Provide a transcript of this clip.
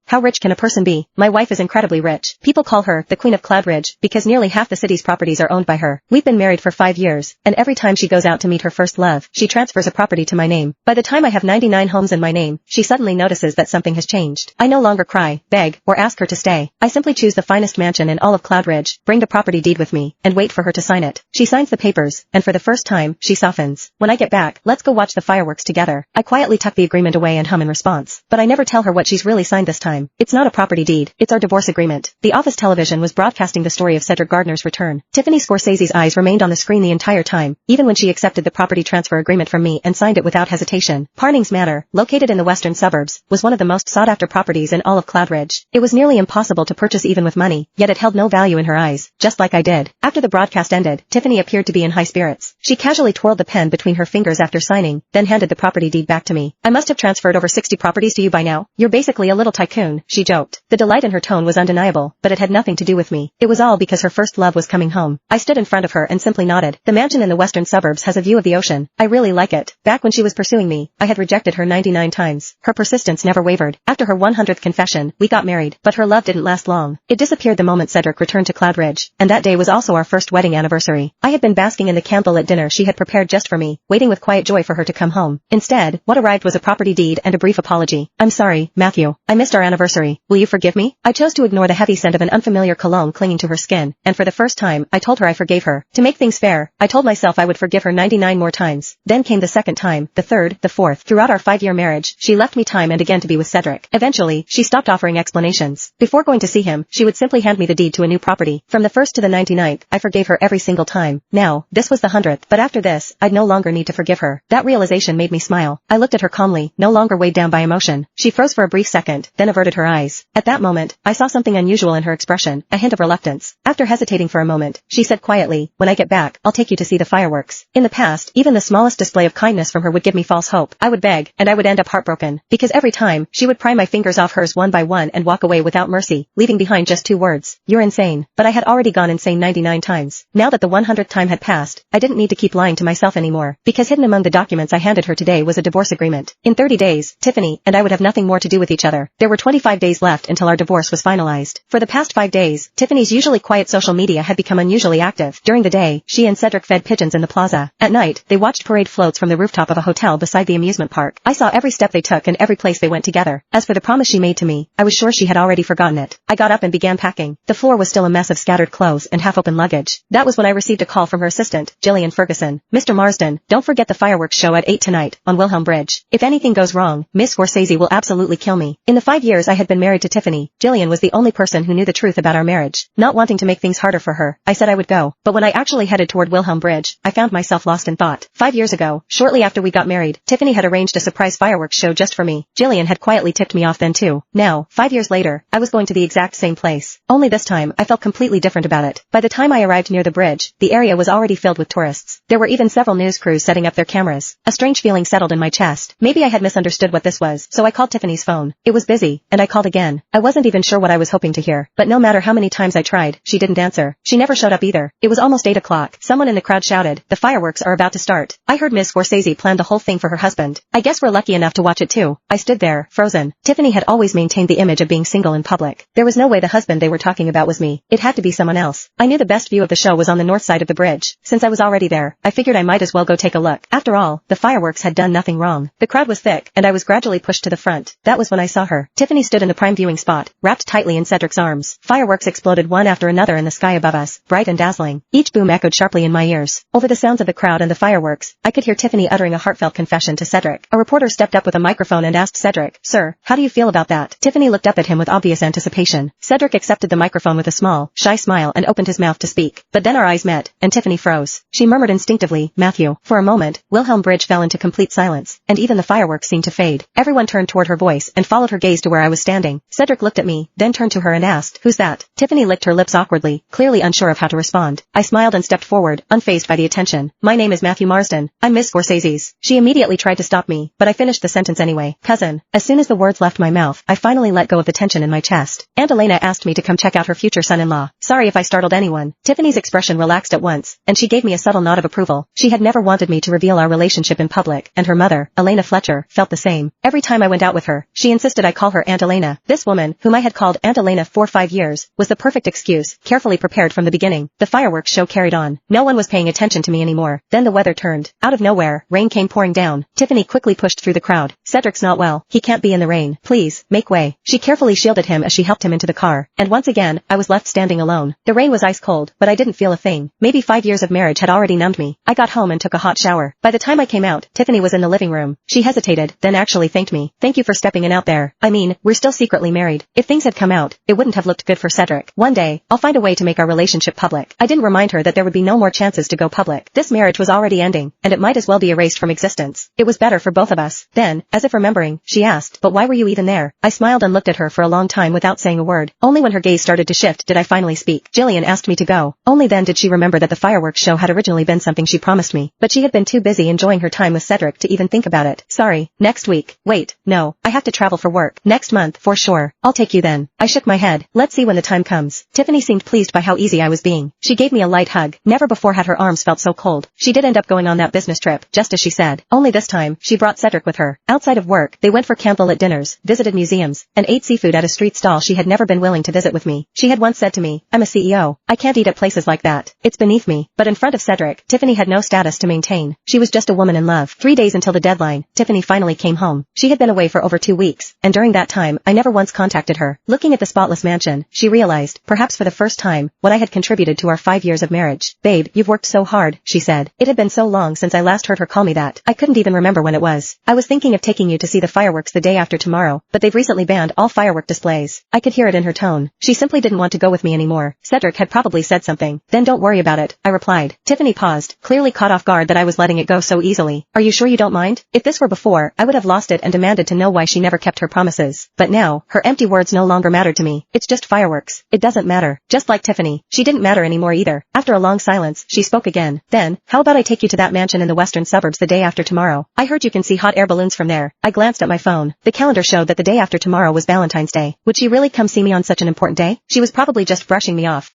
How rich can a person be? My wife is incredibly rich. People call her the Queen of Cloud Ridge because nearly half the city's properties are owned by her. We've been married for 5 years, and every time she goes out to meet her first love, she transfers a property to my name. By the time I have 99 homes in my name, she suddenly notices that something has changed. I no longer cry, beg, or ask her to stay. I simply choose the finest mansion in all of Cloud Ridge, bring the property deed with me, and wait for her to sign it. She signs the papers, and for the first time, she softens. When I get back, let's go watch the fireworks together. I quietly tuck the agreement away and hum in response. But I never tell her what she's really signed this time. It's not a property deed, it's our divorce agreement. The office television was broadcasting the story of Cedric Gardner's return. Tiffany Scorsese's eyes remained on the screen the entire time, even when she accepted the property transfer agreement from me and signed it without hesitation. Parnings Manor, located in the western suburbs, was one of the most sought-after properties in all of Cloud Ridge. It was nearly impossible to purchase even with money, yet it held no value in her eyes, just like I did. After the broadcast ended, Tiffany appeared to be in high spirits. She casually twirled the pen between her fingers after signing, then handed the property deed back to me. I must have transferred over 60 properties to you by now. You're basically a little tycoon, she joked. The delight in her tone was undeniable, but it had nothing to do with me. It was all because her first love was coming home. I stood in front of her and simply nodded. The mansion in the western suburbs has a view of the ocean. I really like it. Back when she was pursuing me, I had rejected her 99 times. Her persistence never wavered. After her 100th confession, we got married, but her love didn't last long. It disappeared the moment Cedric returned to Cloud Ridge, and that day was also our first wedding anniversary. I had been basking in the candlelit dinner she had prepared just for me, waiting with quiet joy for her to come home. Instead, what arrived was a property deed and a brief apology. I'm sorry, Matthew. I missed our anniversary. Will you forgive me? I chose to ignore the heavy scent of an unfamiliar cologne clinging to her skin, and for the first time, I told her I forgave her. To make things fair, I told myself I would forgive her 99 more times. Then came the second time, the third, the fourth. Throughout our 5-year marriage, she left me time and again to be with Cedric. Eventually, she stopped offering explanations. Before going to see him, she would simply hand me the deed to a new property. From the 1st to the 99th, I forgave her every single time. Now, this was the 100th, but after this, I'd no longer need to forgive her. That realization made me smile. I looked at her calmly, no longer weighed down by emotion. She froze for a brief second, then averted her eyes. At that moment, I saw something unusual in her expression, a hint of reluctance. After hesitating for a moment, she said quietly, when I get back, I'll take you to see the fireworks. In the past, even the smallest display of kindness from her would give me false hope. I would beg, and I would end up heartbroken, because every time, she would pry my fingers off hers one by one and walk away without mercy, leaving behind just 2 words. You're insane. But I had already gone insane 99 times. Now that the 100th time had passed, I didn't need to keep lying to myself anymore, because hidden among the documents I handed her today was a divorce agreement. In 30 days, Tiffany and I would have nothing more to do with each other. There were 25 days left until our divorce was finalized. For the past 5 days, Tiffany's usually quiet social media had become unusually active. During the day, she and Cedric fed pigeons in the plaza. At night, they watched parade floats from the rooftop of a hotel beside the amusement park. I saw every step they took and every place they went together. As for the promise she made to me, I was sure she had already forgotten it. I got up and began packing. The floor was still a mess of scattered clothes and half-open luggage. That was when I received a call from her assistant, Gillian Ferguson. Mr. Marsden, don't forget the fireworks show at 8 tonight, on Wilhelm Bridge. If anything goes wrong, Miss Scorsese will absolutely kill me. In the 5 years I had been married to Tiffany, Gillian was the only person who knew the truth about our marriage. Not wanting to make things harder for her, I said I would go. But when I actually headed toward Wilhelm Bridge, I found myself lost in thought. 5 years ago, shortly after we got married, Tiffany had arranged a surprise fireworks show just for me. Gillian had quietly tipped me off then too. Now, 5 years later, I was going to the exact same place. Only this time, I felt completely different about it. By the time I arrived near the bridge, the area was already filled with tourists. There were even several news crews setting up their cameras. A strange feeling settled in my chest. Maybe I had misunderstood what this was, so I called Tiffany's phone. It was busy, and I called again. I wasn't even sure what I was hoping to hear, but no matter how many times I tried, she didn't answer. She never showed up either. It was almost 8 o'clock. Someone in the crowd shouted, "The fireworks are about to start." I heard Miss Scorsese planned the whole thing for her husband. I guess we're lucky enough to watch it too. I stood there, frozen. Tiffany had always maintained the image of being single in public. There was no way the husband they were talking about was me. It had to be someone else. I knew the best view of the show was on the north side of the bridge. Since I was already there, I figured I might as well go take a look. After all, the fireworks had done nothing wrong. The crowd was thick, and I was gradually pushed to the front. That was when I saw her. Tiffany stood in the prime viewing spot, wrapped tightly in Cedric's arms. Fireworks exploded one after another in the sky above us, bright and dazzling. Each boom echoed sharply in my ears. Over the sounds of the crowd and the fireworks, I could hear Tiffany uttering a heartfelt confession to Cedric. A reporter stepped up with a microphone and asked Cedric, "Sir, how do you feel about that?" Tiffany looked up at him with obvious anticipation. Cedric accepted the microphone with a small, shy smile and opened his mouth to speak. But then our eyes met, and Tiffany froze. She murmured instinctively, "Matthew." For a moment, Wilhelm Bridge fell into complete silence, and even the fireworks seemed to fade. Everyone turned toward her voice and followed her gaze to where I was standing. Cedric looked at me, then turned to her and asked, "Who's that?" Tiffany licked her lips awkwardly, clearly unsure of how to respond. I smiled and stepped forward, unfazed by the attention. "My name is Matthew Marsden. I'm Miss Scorsese's." She immediately tried to stop me, but I finished the sentence anyway. "Cousin." As soon as the words left my mouth, I finally let go of the tension in my chest. Aunt Elena asked me to come check out her future son-in-law. Sorry if I startled anyone. Tiffany's expression relaxed at once, and she gave me a subtle nod of approval. She had never wanted me to reveal our relationship in public, and her mother, Elena Fletcher, felt the same. Every time I went out with her, she insisted I call her Aunt Elena. This woman, whom I had called Aunt Elena for 5 years, was the perfect excuse, carefully prepared from the beginning. The fireworks show carried on. No one was paying attention to me anymore. Then the weather turned. Out of nowhere, rain came pouring down. Tiffany quickly pushed through the crowd. Cedric's not well. He can't be in the rain. Please, make way. She carefully shielded him as she helped him into the car. And once again, I was left standing alone. The rain was ice cold, but I didn't feel a thing. Maybe 5 years of marriage had already numbed me. I got home and took a hot shower. By the time I came out, Tiffany was in the living room. She hesitated, then actually thanked me. Thank you for stepping in out there. I mean, we're still secretly married. If things had come out, it wouldn't have looked good for Cedric. One day, I'll find a way to make our relationship public. I didn't remind her that there would be no more chances to go public. This marriage was already ending, and it might as well be erased from existence. It was better for both of us. Then, as if remembering, she asked, but why were you even there? I smiled and looked at her for a long time without saying a word. Only when her gaze started to shift did I finally speak. Jillian asked me to go. Only then did she remember that the fireworks show had originally been something she promised me, but she had been too busy enjoying her time with Cedric to even think about it. Sorry, next week. Wait, no, I have to travel for work. Next month, for sure. I'll take you then. I shook my head. Let's see when the time comes. Tiffany seemed pleased by how easy I was being. She gave me a light hug. Never before had her arms felt so cold. She did end up going on that business trip, just as she said. Only this time, she brought Cedric with her. Outside of work, they went for candlelit dinners, visited museums, and ate seafood at a street stall she had never been willing to visit with me. She had once said to me, I'm a CEO. I can't eat at places like that. It's beneath me. But in front of Cedric, Tiffany had no status to maintain. She was just a woman in love. 3 days until the deadline, Tiffany finally came home. She had been away for over 2 weeks, and during that time, I never once contacted her. Looking at the spotless mansion, she realized, perhaps for the first time, what I had contributed to our 5 years of marriage. Babe, you've worked so hard, she said. It had been so long since I last heard her call me that. I couldn't even remember when it was. I was thinking of taking you to see the fireworks the day after tomorrow, but they've recently banned all firework displays. I could hear it in her tone. She simply didn't want to go with me anymore. Cedric had probably said something. Then don't worry about it, I replied. Tiffany paused, clearly caught off guard that I was letting it go so easily. Are you sure you don't mind? If this were before, I would have lost it and demanded to know why she never kept her promises. But now, her empty words no longer mattered to me. It's just fireworks. It doesn't matter. Just like Tiffany, she didn't matter anymore either. After a long silence, she spoke again. Then, how about I take you to that mansion in the western suburbs the day after tomorrow? I heard you can see hot air balloons from there. I glanced at my phone. The calendar showed that the day after tomorrow was Valentine's Day. Would she really come see me on such an important day? She was probably just brushing me off.